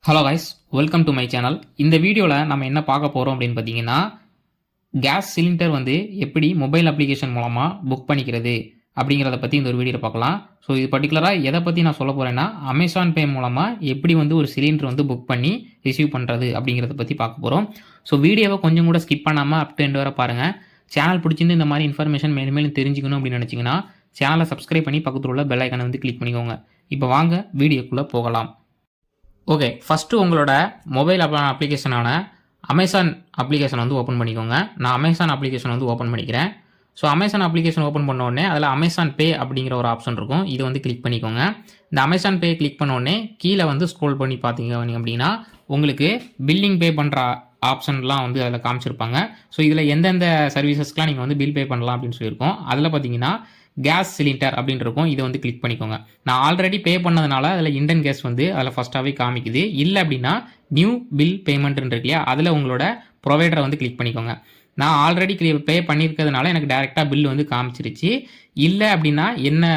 Hello guys, welcome to my channel. இந்த வீடியோவில் நம்ம என்ன பார்க்க போகிறோம் அப்படின்னு பார்த்தீங்கன்னா, கேஸ் சிலிண்டர் வந்து எப்படி மொபைல் அப்ளிகேஷன் மூலமாக புக் பண்ணிக்கிறது அப்படிங்கிறத பற்றி இந்த ஒரு வீடியோவில் பார்க்கலாம். ஸோ இது பர்டிகுலராக எதை பற்றி நான் சொல்ல போகிறேன்னா, அமேசான் பே மூலமாக எப்படி வந்து ஒரு சிலிண்டர் வந்து புக் பண்ணி ரிசீவ் பண்ணுறது அப்படிங்கிறத பற்றி பார்க்க போகிறோம். ஸோ வீடியோவை கொஞ்சம் கூட ஸ்கிப் பண்ணாமல் அப் டு எண்ட் வரை பாருங்கள். சேனல் பிடிச்சிருந்து இந்த மாதிரி இன்ஃபர்மேஷன் மேலும் மேலும் தெரிஞ்சுக்கணும் அப்படின்னு நினச்சிங்கன்னா சேனலை சப்ஸ்கிரைப் பண்ணி பக்கத்தில் உள்ள பெல் ஐக்கானை வந்து கிளிக் பண்ணிக்கோங்க. இப்போ வாங்க வீடியோக்குள்ளே போகலாம். ஓகே, ஃபஸ்ட்டு உங்களோட மொபைல் அப்ளிகேஷனான அமேசான் அப்ளிகேஷன் வந்து ஓப்பன் பண்ணிக்கோங்க. நான் அமேசான் அப்ளிகேஷன் வந்து ஓப்பன் பண்ணிக்கிறேன். ஸோ அமேசான் அப்ளிகேஷன் ஓப்பன் பண்ண உடனே அதில் அமேசான் பே அப்படிங்கிற ஒரு ஆப்ஷன் இருக்கும். இது வந்து கிளிக் பண்ணிக்கோங்க. இந்த அமேசான் பே கிளிக் பண்ண உடனே கீழே வந்து ஸ்க்ரோல் பண்ணி பார்த்தீங்க அப்படின்னா உங்களுக்கு பில்லிங் பே பண்ணுற ஆப்ஷன்லாம் வந்து அதில் காமிச்சிருப்பாங்க. ஸோ இதில் எந்தெந்த சர்வீசஸ்க்கெலாம் நீங்கள் வந்து பில் பே பண்ணலாம் அப்படின்னு சொல்லியிருக்கோம். அதில் பார்த்தீங்கன்னா கேஸ் சிலிண்டர் அப்படின்னு இருக்கும். இதை வந்து கிளிக் பண்ணிக்கோங்க. நான் ஆல்ரெடி பே பண்ணதுனால அதில் இண்டன் கேஸ் வந்து அதில் ஃபஸ்ட்டாகவே காமிக்குது. இல்லை அப்படின்னா நியூ பில் பேமெண்ட் இருக்கு இல்லையா, அதில் உங்களோட ப்ரொவைடரை வந்து கிளிக் பண்ணிக்கோங்க. நான் ஆல்ரெடி பே பண்ணியிருக்கிறதுனால எனக்கு டேரெக்டாக பில் வந்து காமிச்சிருச்சு. இல்லை அப்படின்னா என்ன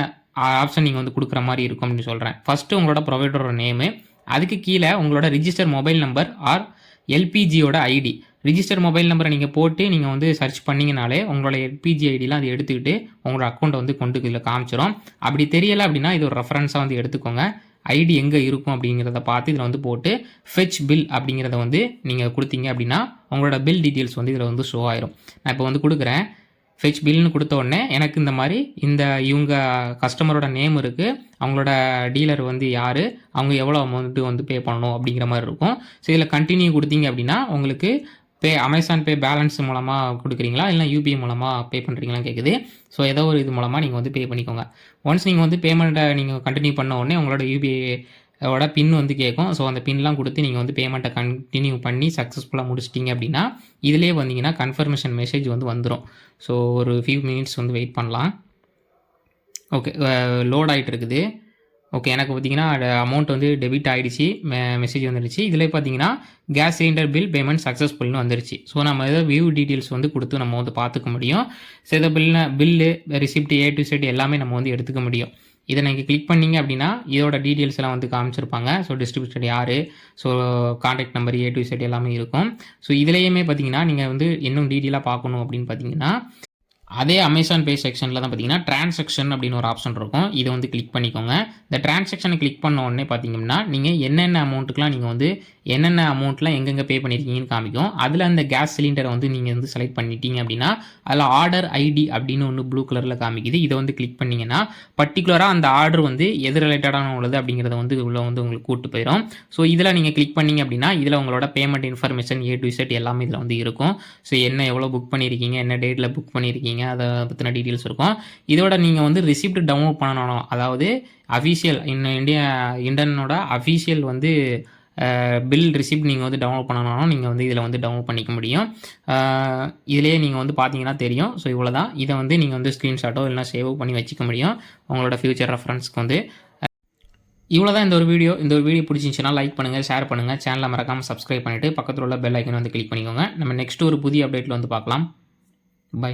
ஆப்ஷன் நீங்கள் வந்து கொடுக்குற மாதிரி இருக்கும் அப்படின்னு சொல்கிறேன். ஃபஸ்ட்டு உங்களோட ப்ரொவைடரோட நேமு, அதுக்கு கீழே உங்களோட ரிஜிஸ்டர் மொபைல் நம்பர் ஆர் எல்பிஜியோட ஐடி. ரிஜிஸ்டர் மொபைல் நம்பரை நீங்கள் போட்டு நீங்கள் வந்து சர்ச் பண்ணிங்கனாலே உங்களோட எல்பிஜி ஐடிலாம் அதை எடுத்துக்கிட்டு உங்களோட அக்கௌண்ட்டை வந்து கொண்டு இதில் காமிச்சிடும். அப்படி தெரியலை அப்படின்னா இது ஒரு ரெஃபரன்ஸாக வந்து எடுத்துக்கோங்க. ஐடி எங்கே இருக்கும் அப்படிங்கிறத பார்த்து இதில் வந்து போட்டு ஃபெச் பில் அப்படிங்கிறத வந்து நீங்கள் கொடுத்தீங்க அப்படின்னா உங்களோட பில் டீட்டெயில்ஸ் வந்து இதில் வந்து ஷோ ஆயிரும். நான் இப்போ வந்து கொடுக்குறேன். ஃபெச் பில்னு கொடுத்த உடனே எனக்கு இந்த மாதிரி இவங்க கஸ்டமரோட நேம் இருக்குது, அவங்களோட டீலர் வந்து யார், அவங்க எவ்வளோ அமௌண்ட்டு வந்து பே பண்ணணும் அப்படிங்கிற மாதிரி இருக்கும். ஸோ இதில் கண்டினியூ கொடுத்தீங்க அப்படின்னா உங்களுக்கு அமேசான் பே பேலன்ஸ் மூலமாக கொடுக்குறீங்களா இல்லை யூபிஐ மூலமாக பே பண்ணுறீங்களான்னு கேட்குது. ஸோ ஏதோ ஒரு இது மூலமாக நீங்கள் வந்து பே பண்ணிக்கோங்க. ஒன்ஸ் நீங்கள் வந்து பேமெண்ட்டை நீங்கள் கண்டினியூ பண்ண உடனே உங்களோட யூபிஐயோட பின் வந்து கேட்கும். ஸோ அந்த பின்லாம் கொடுத்து நீங்கள் வந்து பேமெண்ட்டை கண்டினியூ பண்ணி சக்ஸஸ்ஃபுல்லாக முடிச்சிட்டிங்க அப்படின்னா இதிலே வந்தீங்கன்னா கன்ஃபர்மேஷன் மெசேஜ் வந்து வந்துடும். ஸோ ஒரு ஃபியூ மினிட்ஸ் வந்து வெயிட் பண்ணலாம். ஓகே, லோட் ஆகிட்டு இருக்குது. ஓகே, எனக்கு பார்த்தீங்கன்னா அமௌண்ட் வந்து டெபிட் ஆகிடுச்சு, மெசேஜ் வந்துடுச்சு. இதில் பார்த்தீங்கன்னா கேஸ் சிலிண்டர் பில் பேமெண்ட் சக்ஸஸ்ஃபுல்னு வந்துருச்சு. ஸோ நம்ம ஏதோ வியூ டீட்டெயில்ஸ் வந்து கொடுத்து நம்ம வந்து பார்த்துக்க முடியும். ஸோ இதை bill receipt A to set எல்லாமே நம்ம வந்து எடுத்துக்க முடியும். இதை நீங்கள் கிளிக் பண்ணிங்க அப்படின்னா இதோட டீட்டெயில்ஸ் எல்லாம் வந்து காமிச்சிருப்பாங்க. ஸோ டிஸ்ட்ரிபியூட்டர் யார், so contact number A to set எல்லாமே இருக்கும். ஸோ இதுலேயுமே பார்த்தீங்கன்னா நீங்கள் வந்து இன்னும் டீட்டெயிலாக பார்க்கணும் அப்படின்னு பார்த்தீங்கன்னா அதே அமேசான் பே செக்ஷனில் தான் பார்த்தீங்கன்னா டிரான்சாக்ஷன் அப்படின்னு ஒரு ஆப்ஷன் இருக்கும். இதை வந்து கிளிக் பண்ணிக்கோங்க. இந்த டிரான்சாக்ஷனை கிளிக் பண்ண உடனே பார்த்தீங்கன்னா நீங்கள் என்னென்ன அமௌண்ட்டுக்கெலாம் நீங்கள் வந்து என்னென்ன அமௌண்ட்லாம் எங்கெங்கே பே பண்ணியிருக்கீங்கன்னு காமிக்கும். அதில் அந்த கேஸ் சிலிண்டரை வந்து நீங்கள் வந்து செலக்ட் பண்ணிட்டீங்க அப்படின்னா அதில் ஆர்டர் ஐடி அப்படின்னு ஒன்று ப்ளூ கலரில் காமிக்குது. இதை வந்து கிளிக் பண்ணிங்கன்னா பர்டிகுலராக அந்த ஆர்டர் வந்து எது ரிலேட்டடான உள்ளது அப்படிங்கிறத வந்து உள்ள வந்து உங்களுக்கு கூட்டு போயிடும். ஸோ இதில் நீங்கள் கிளிக் பண்ணிங்க அப்படின்னா இதில் உங்களோட payment information A to set எல்லாமே இதில் வந்து இருக்கும். ஸோ என்ன எவ்வளோ புக் பண்ணியிருக்கீங்க, என்ன டேட்டில் புக் பண்ணியிருக்கீங்க, அதை பற்றின டீட்டெயில்ஸ் இருக்கும். இதோட நீங்கள் வந்து ரிசிப்ட் டவுன்லோட் பண்ணணும். அதாவது அஃபீஷியல் இண்டனோட அஃபீஷியல் வந்து பில் ரிசிப்ட் நீங்கள் வந்து டவுன்லோட் பண்ணணும். நீங்கள் வந்து இதில் வந்து டவுன்லோட் பண்ணிக்க முடியும். இதிலே நீங்கள் வந்து பார்த்தீங்கன்னா தெரியும். ஸோ இவ்வளோ தான். இதை வந்து நீங்கள் வந்து ஸ்க்ரீன்ஷாட்டோ இல்லைனா சேவ் பண்ணி வச்சுக்க முடியும் உங்களோட ஃபியூச்சர் ரெஃபரன்ஸ்க்கு வந்து. இவ்வளோ தான் இந்த ஒரு வீடியோ. இந்த ஒரு வீடியோ பிடிச்சிருந்துச்சுன்னா லைக் பண்ணுங்கள், ஷேர் பண்ணுங்கள், சேனலை மறக்காமல் சப்ஸ்கிரைப் பண்ணிவிட்டு பக்கத்தில் உள்ள பெல் ஐக்கன் வந்து கிளிக் பண்ணிக்கோங்க. நம்ம நெக்ஸ்ட் ஒரு புதிய அப்டேட்டில் வந்து பார்க்கலாம். பை.